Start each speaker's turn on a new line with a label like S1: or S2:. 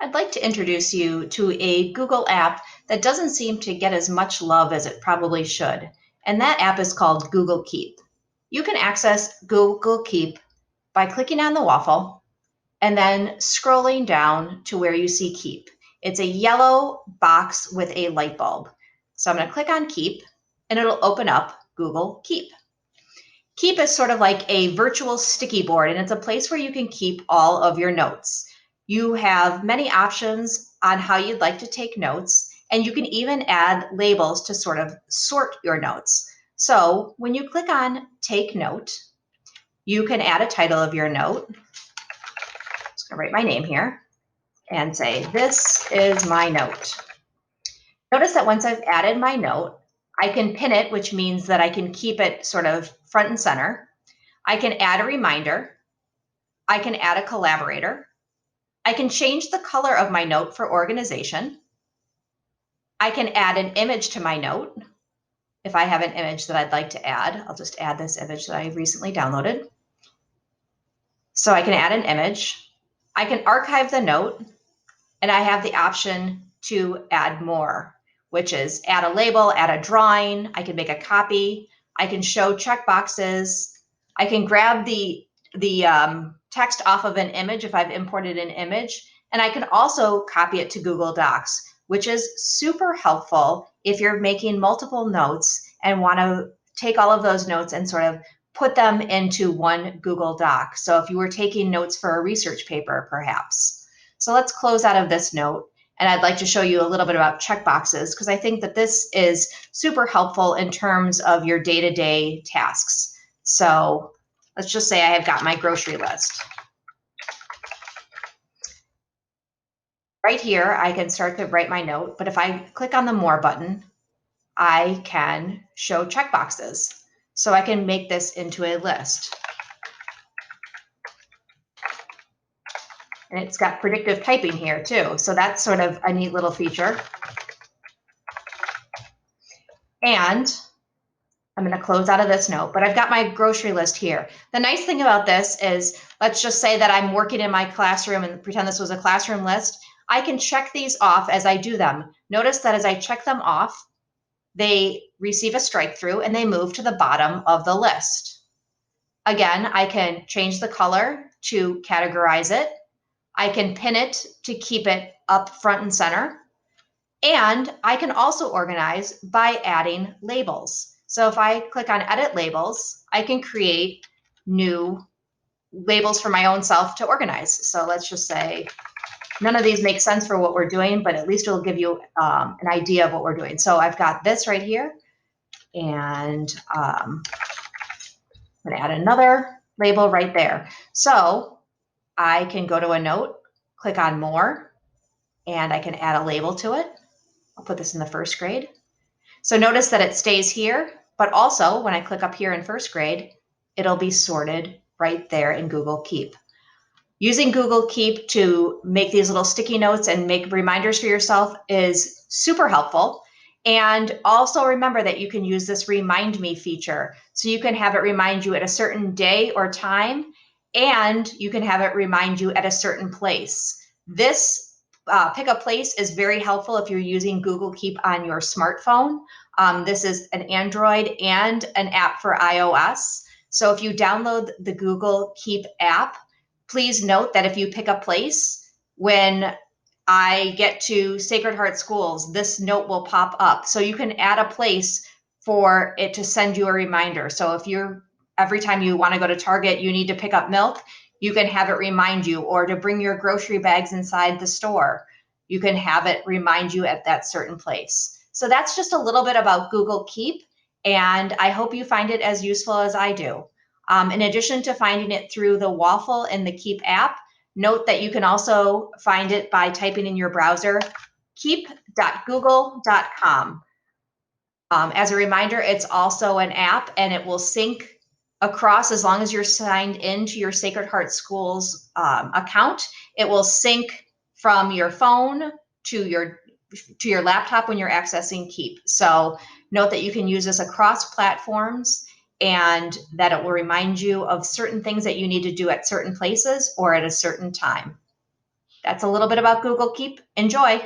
S1: I'd like to introduce you to a Google app that doesn't seem to get as much love as it probably should, and that app is called Google Keep. You can access Google Keep by clicking on the waffle and then scrolling down to where you see Keep. It's a yellow box with a light bulb. So I'm going to click on Keep and it'll open up Google Keep. Keep is sort of like a virtual sticky board, and it's a place where you can keep all of your notes. You have many options on how you'd like to take notes, and you can even add labels to sort of sort your notes. So when you click on Take Note, you can add a title of your note. I'm just going to write my name here and say, "This is my note." Notice that once I've added my note, I can pin it, which means that I can keep it sort of front and center. I can add a reminder. I can add a collaborator. I can change the color of my note for organization. I can add an image to my note. If I have an image that I'd like to add, I'll just add this image that I recently downloaded. So I can add an image. I can archive the note, and I have the option to add more, which is add a label, add a drawing. I can make a copy. I can show checkboxes. I can grab the text off of an image if I've imported an image, and I can also copy it to Google Docs, which is super helpful if you're making multiple notes and want to take all of those notes and sort of put them into one Google Doc. So if you were taking notes for a research paper, perhaps. So let's close out of this note. And I'd like to show you a little bit about checkboxes because I think that this is super helpful in terms of your day-to-day tasks. So let's just say I have got my grocery list. Right here, I can start to write my note, but if I click on the More button, I can show checkboxes. So I can make this into a list. And it's got predictive typing here too. So that's sort of a neat little feature. And I'm going to close out of this note, but I've got my grocery list here. The nice thing about this is, let's just say that I'm working in my classroom and pretend this was a classroom list. I can check these off as I do them. Notice that as I check them off, they receive a strike through and they move to the bottom of the list. Again, I can change the color to categorize it. I can pin it to keep it up front and center. And I can also organize by adding labels. So if I click on Edit Labels, I can create new labels for my own self to organize. So let's just say, none of these make sense for what we're doing, but at least it'll give you an idea of what we're doing. So I've got this right here, and I'm going to add another label right there. So I can go to a note, click on More, and I can add a label to it. I'll put this in the first grade. So notice that it stays here, but also when I click up here in first grade, it'll be sorted right there in Google Keep. Using Google Keep to make these little sticky notes and make reminders for yourself is super helpful. And also remember that you can use this Remind Me feature. So you can have it remind you at a certain day or time, and you can have it remind you at a certain place. This pick a place is very helpful if you're using Google Keep on your smartphone. This is an Android and an app for iOS. So if you download the Google Keep app, please note that if you pick a place, when I get to Sacred Heart Schools, this note will pop up. So you can add a place for it to send you a reminder. So if you're, every time you want to go to Target, you need to pick up milk, you can have it remind you, or to bring your grocery bags inside the store, you can have it remind you at that certain place. So that's just a little bit about Google Keep, and I hope you find it as useful as I do. In addition to finding it through the Waffle and the Keep app, note that you can also find it by typing in your browser keep.google.com. As a reminder, it's also an app, and it will sync across as long as you're signed into your Sacred Heart Schools account. It will sync from your phone to your laptop when you're accessing Keep. So note that you can use this across platforms, and that it will remind you of certain things that you need to do at certain places or at a certain time. That's a little bit about Google Keep. Enjoy.